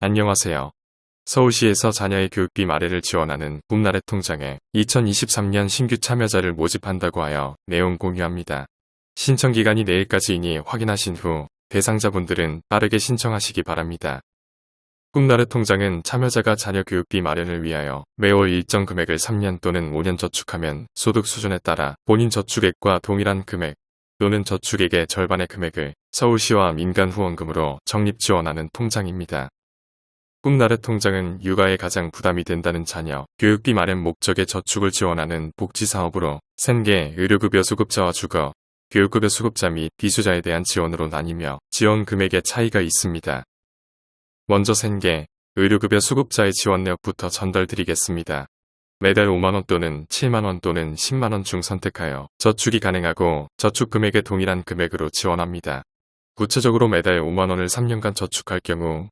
안녕하세요. 서울시에서 자녀의 교육비 마련을 지원하는 봄나래 통장에 2023년 신규 참여자를 모집한다고 하여 내용 공유합니다. 신청 기간이 내일까지이니 확인하신 후 대상자분들은 빠르게 신청하시기 바랍니다. 꿈나래 통장은 참여자가 자녀 교육비 마련을 위하여 매월 일정 금액을 3년 또는 5년 저축하면 소득 수준에 따라 본인 저축액과 동일한 금액 또는 저축액의 절반의 금액을 서울시와 민간 후원금으로 적립 지원하는 통장입니다. 꿈나래 통장은 육아에 가장 부담이 된다는 자녀, 교육비 마련 목적의 저축을 지원하는 복지사업으로 생계, 의료급여 수급자와 주거, 교육급여 수급자 및 비수자에 대한 지원으로 나뉘며 지원 금액의 차이가 있습니다. 먼저 생계, 의료급여 수급자의 지원 내역부터 전달드리겠습니다. 매달 5만원 또는 7만원 또는 10만원 중 선택하여 저축이 가능하고 저축 금액의 동일한 금액으로 지원합니다. 구체적으로 매달 5만원을 3년간 저축할 경우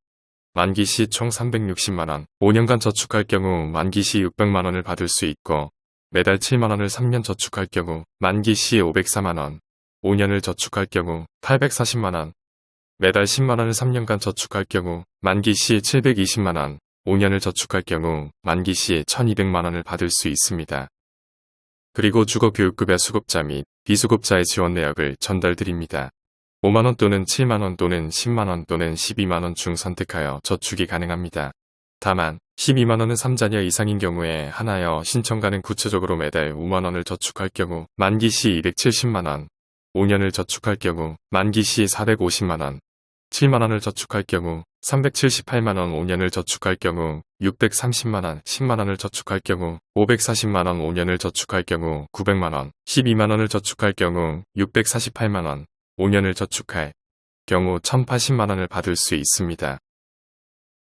만기 시 총 360만원, 5년간 저축할 경우 만기 시 600만원을 받을 수 있고 매달 7만원을 3년 저축할 경우 만기 시 504만원, 5년을 저축할 경우 840만원, 매달 10만원을 3년간 저축할 경우 만기 시 720만원, 5년을 저축할 경우 만기 시 1200만원을 받을 수 있습니다. 그리고 주거교육급여 수급자 및 비수급자의 지원 내역을 전달드립니다. 5만원 또는 7만원 또는 10만원 또는 12만원 중 선택하여 저축이 가능합니다. 다만 12만원은 3자녀 이상인 경우에 하나여 신청가는 구체적으로 매달 5만원을 저축할 경우 만기 시 270만원, 5년을 저축할 경우 만기 시 450만원, 7만원을 저축할 경우 378만원, 5년을 저축할 경우 630만원, 10만원을 저축할 경우 540만원, 5년을 저축할 경우 900만원, 12만원을 저축할 경우 648만원, 5년을 저축할 경우 1080만원을 받을 수 있습니다.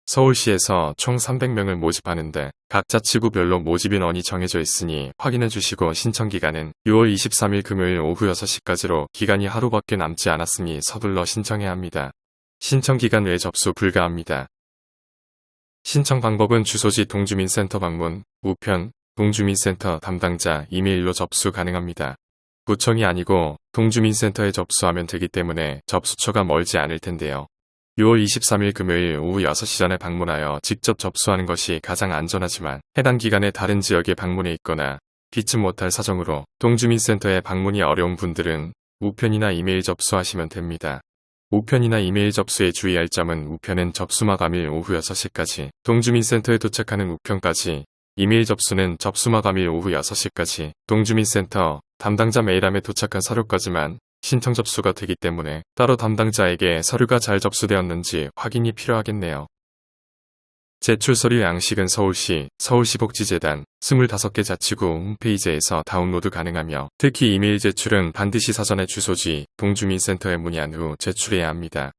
서울시에서 총 300명을 모집하는데 각 자치구별로 모집 인원이 정해져 있으니 확인해 주시고 신청 기간은 6월 23일 금요일 오후 6시까지로 기간이 하루밖에 남지 않았으니 서둘러 신청해야 합니다. 신청 기간 외 접수 불가합니다. 신청 방법은 주소지 동주민센터 방문, 우편, 동주민센터 담당자 이메일로 접수 가능합니다. 구청이 아니고 동주민센터에 접수하면 되기 때문에 접수처가 멀지 않을 텐데요. 6월 23일 금요일 오후 6시 전에 방문하여 직접 접수하는 것이 가장 안전하지만 해당 기간에 다른 지역에 방문해 있거나 피치 못할 사정으로 동주민센터에 방문이 어려운 분들은 우편이나 이메일 접수하시면 됩니다. 우편이나 이메일 접수에 주의할 점은 우편은 접수 마감일 오후 6시까지, 동주민센터에 도착하는 우편까지, 이메일 접수는 접수 마감일 오후 6시까지, 동주민센터 담당자 메일함에 도착한 서류까지만 신청 접수가 되기 때문에 따로 담당자에게 서류가 잘 접수되었는지 확인이 필요하겠네요. 제출 서류 양식은 서울시복지재단 25개 자치구 홈페이지에서 다운로드 가능하며 특히 이메일 제출은 반드시 사전에 주소지 동주민센터에 문의한 후 제출해야 합니다.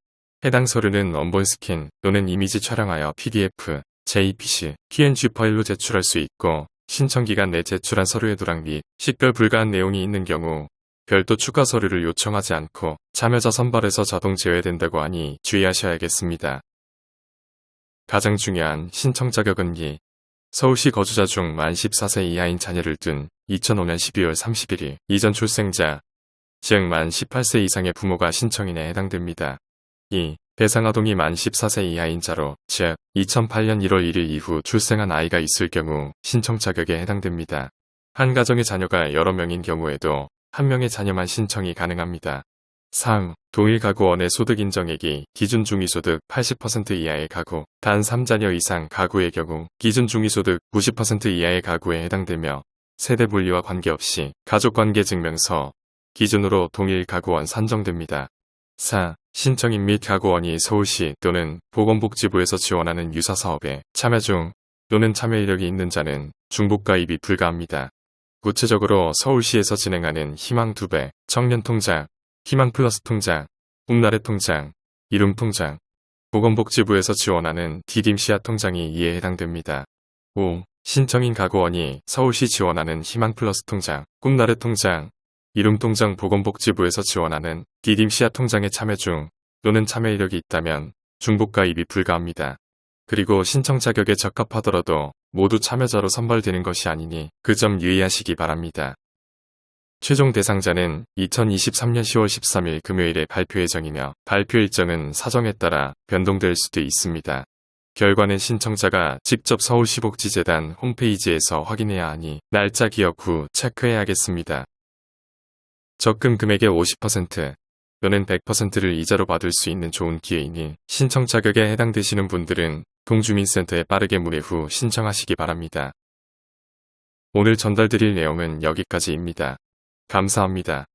해당 서류는 원본 스캔 또는 이미지 촬영하여 PDF, JPC, PNG 파일로 제출할 수 있고 신청 기간 내 제출한 서류의 누락 및 식별 불가한 내용이 있는 경우 별도 추가 서류를 요청하지 않고 참여자 선발에서 자동 제외된다고 하니 주의하셔야겠습니다. 가장 중요한 신청 자격은 서울시 거주자 중 만 14세 이하인 자녀를 둔 2005년 12월 31일 이전 출생자, 즉 만 18세 이상의 부모가 신청인에 해당됩니다. 2. 대상 아동이 만 14세 이하인 자로, 즉 2008년 1월 1일 이후 출생한 아이가 있을 경우 신청 자격에 해당됩니다. 한 가정의 자녀가 여러 명인 경우에도 한 명의 자녀만 신청이 가능합니다. 3. 동일 가구원의 소득 인정액이 기준 중위소득 80% 이하의 가구, 단 3자녀 이상 가구의 경우 기준 중위소득 90% 이하의 가구에 해당되며 세대 분리와 관계없이 가족관계증명서 기준으로 동일 가구원 산정됩니다. 4. 신청인 및 가구원이 서울시 또는 보건복지부에서 지원하는 유사사업에 참여 중 또는 참여 이력이 있는 자는 중복가입이 불가합니다. 구체적으로 서울시에서 진행하는 희망 2배, 청년통장, 희망 플러스 통장, 꿈나래 통장, 이룸 통장, 보건복지부에서 지원하는 디딤시아 통장이 이에 해당됩니다. 5. 신청인 가구원이 서울시 지원하는 희망 플러스 통장, 꿈나래 통장, 이룸 통장 보건복지부에서 지원하는 디딤시아 통장에 참여 중 또는 참여 이력이 있다면 중복가입이 불가합니다. 그리고 신청 자격에 적합하더라도 모두 참여자로 선발되는 것이 아니니 그 점 유의하시기 바랍니다. 최종 대상자는 2023년 10월 13일 금요일에 발표 예정이며 발표 일정은 사정에 따라 변동될 수도 있습니다. 결과는 신청자가 직접 서울시복지재단 홈페이지에서 확인해야 하니 날짜 기억 후 체크해야겠습니다. 적금 금액의 50% 또는 100%를 이자로 받을 수 있는 좋은 기회이니 신청 자격에 해당되시는 분들은 동주민센터에 빠르게 문의 후 신청하시기 바랍니다. 오늘 전달드릴 내용은 여기까지입니다. 감사합니다.